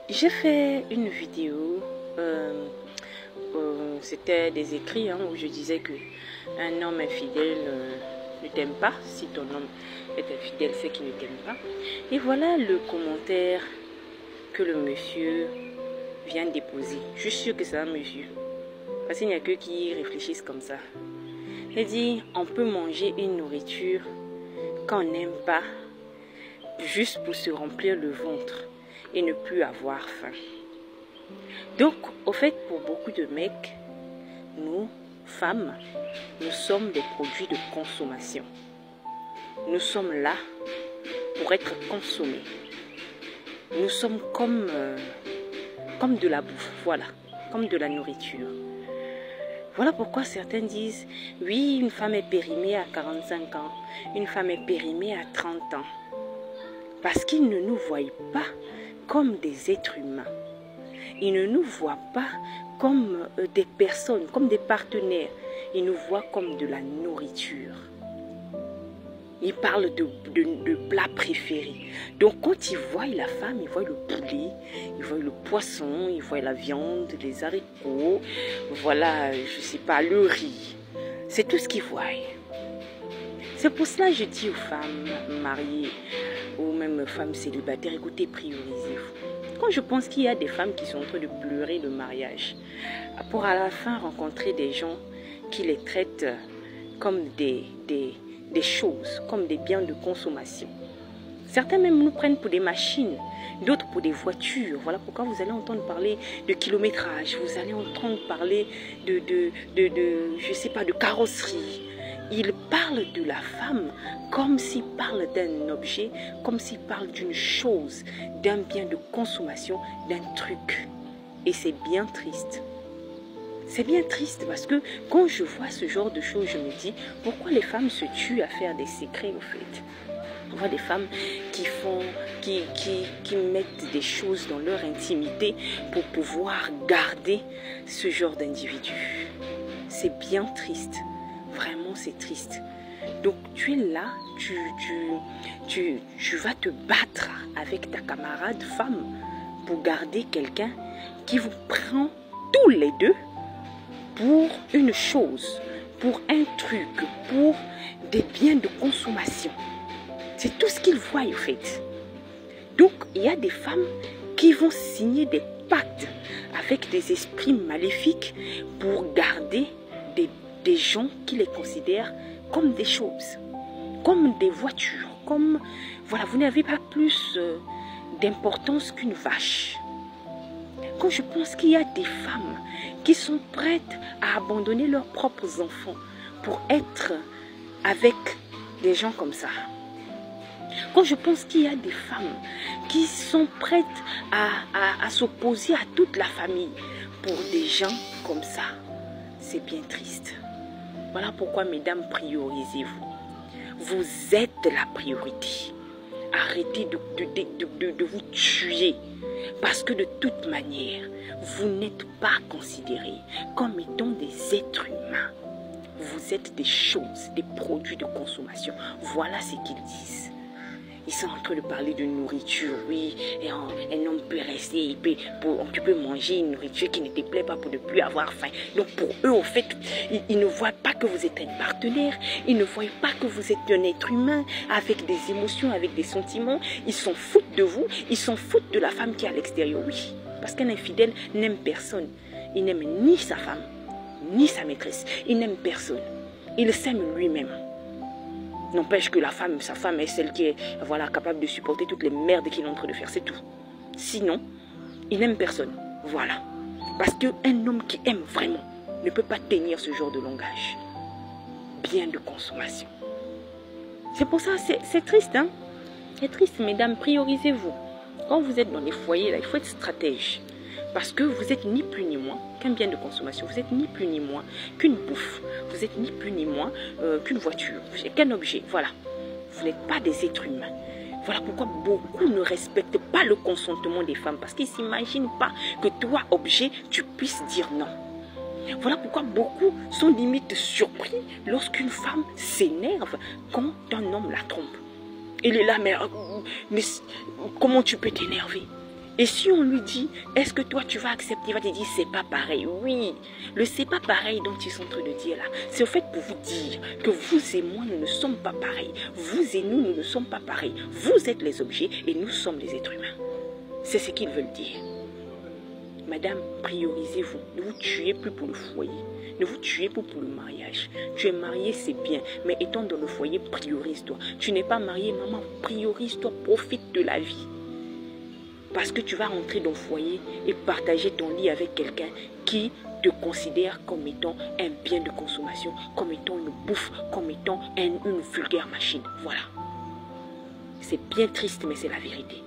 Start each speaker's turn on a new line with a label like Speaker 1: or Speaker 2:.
Speaker 1: J'ai fait une vidéo, c'était des écrits où je disais que un homme infidèle ne t'aime pas. Si ton homme est infidèle, c'est qu'il ne t'aime pas. Et voilà le commentaire que le monsieur vient déposer. Je suis sûre que c'est un monsieur, parce qu'il n'y a que qui réfléchissent comme ça. Il dit, on peut manger une nourriture qu'on n'aime pas juste pour se remplir le ventre et ne plus avoir faim. Donc, au fait, pour beaucoup de mecs, nous, femmes, nous sommes des produits de consommation. Nous sommes là pour être consommés. Nous sommes comme de la bouffe, voilà, comme de la nourriture. Voilà pourquoi certains disent, oui, une femme est périmée à 45 ans, une femme est périmée à 30 ans. Parce qu'ils ne nous voient pas comme des êtres humains. Ils ne nous voient pas comme des personnes, comme des partenaires. Ils nous voient comme de la nourriture. Ils parlent de plats préférés. Donc quand ils voient la femme, ils voient le poulet, ils voient le poisson, ils voient la viande, les haricots, voilà, je sais pas, le riz. C'est tout ce qu'ils voient. C'est pour cela que je dis aux femmes mariées ou même femmes célibataires, écoutez, priorisez-vous. Quand je pense qu'il y a des femmes qui sont en train de pleurer le mariage, pour à la fin rencontrer des gens qui les traitent comme des choses, comme des biens de consommation. Certains même nous prennent pour des machines, d'autres pour des voitures. Voilà pourquoi vous allez entendre parler de kilométrage, vous allez entendre parler je sais pas, de carrosserie. Il parle de la femme comme s'il parle d'un objet, comme s'il parle d'une chose, d'un bien de consommation, d'un truc. Et c'est bien triste. C'est bien triste parce que quand je vois ce genre de choses, je me dis, pourquoi les femmes se tuent à faire des secrets au fait? On voit des femmes qui mettent des choses dans leur intimité pour pouvoir garder ce genre d'individu. C'est bien triste. Vraiment, c'est triste. Donc, tu es là, tu vas te battre avec ta camarade femme pour garder quelqu'un qui vous prend tous les deux pour une chose, pour un truc, pour des biens de consommation. C'est tout ce qu'ils voient, en fait. Donc, il y a des femmes qui vont signer des pactes avec des esprits maléfiques pour garder des gens qui les considèrent comme des choses, comme des voitures, comme, voilà, vous n'avez pas plus d'importance qu'une vache. Quand je pense qu'il y a des femmes qui sont prêtes à abandonner leurs propres enfants pour être avec des gens comme ça. Quand je pense qu'il y a des femmes qui sont prêtes à s'opposer à toute la famille pour des gens comme ça, c'est bien triste. Voilà pourquoi, mesdames, priorisez-vous. Vous êtes la priorité. Arrêtez de vous tuer. Parce que de toute manière, vous n'êtes pas considérés comme étant des êtres humains. Vous êtes des choses, des produits de consommation. Voilà ce qu'ils disent. Ils sont en train de parler de nourriture, oui. Et un homme peut rester, tu peux manger une nourriture qui ne te plaît pas pour ne plus avoir faim. Donc pour eux, au fait, ils ne voient pas que vous êtes un partenaire. Ils ne voient pas que vous êtes un être humain avec des émotions, avec des sentiments. Ils s'en foutent de vous. Ils s'en foutent de la femme qui est à l'extérieur, oui. Parce qu'un infidèle n'aime personne. Il n'aime ni sa femme, ni sa maîtresse. Il n'aime personne. Il s'aime lui-même. N'empêche que sa femme est celle qui est, voilà, capable de supporter toutes les merdes qu'il est en train de faire, c'est tout. Sinon, il n'aime personne. Voilà. Parce qu'un homme qui aime vraiment ne peut pas tenir ce genre de langage. Bien de consommation. C'est pour ça, c'est triste, hein. C'est triste, mesdames, priorisez-vous. Quand vous êtes dans les foyers, là, il faut être stratège. Parce que vous êtes ni plus ni moins qu'un bien de consommation. Vous êtes ni plus ni moins qu'une bouffe. Vous êtes ni plus ni moins qu'une voiture, qu'un objet. Voilà. Vous n'êtes pas des êtres humains. Voilà pourquoi beaucoup ne respectent pas le consentement des femmes. Parce qu'ils ne s'imaginent pas que toi, objet, tu puisses dire non. Voilà pourquoi beaucoup sont limite surpris lorsqu'une femme s'énerve quand un homme la trompe. Il est là, mais comment tu peux t'énerver? Et si on lui dit, est-ce que toi tu vas accepter, il va te dire, c'est pas pareil. Oui, le c'est pas pareil dont ils sont en train de dire là, c'est au fait pour vous dire que vous et moi, nous ne sommes pas pareils. Vous et nous, nous ne sommes pas pareils. Vous êtes les objets et nous sommes les êtres humains. C'est ce qu'ils veulent dire. Madame, priorisez-vous. Ne vous tuez plus pour le foyer. Ne vous tuez plus pour le mariage. Tu es marié, c'est bien. Mais étant dans le foyer, priorise-toi. Tu n'es pas marié, maman, priorise-toi. Profite de la vie. Parce que tu vas rentrer dans le foyer et partager ton lit avec quelqu'un qui te considère comme étant un bien de consommation, comme étant une bouffe, comme étant une vulgaire machine. Voilà. C'est bien triste, mais c'est la vérité.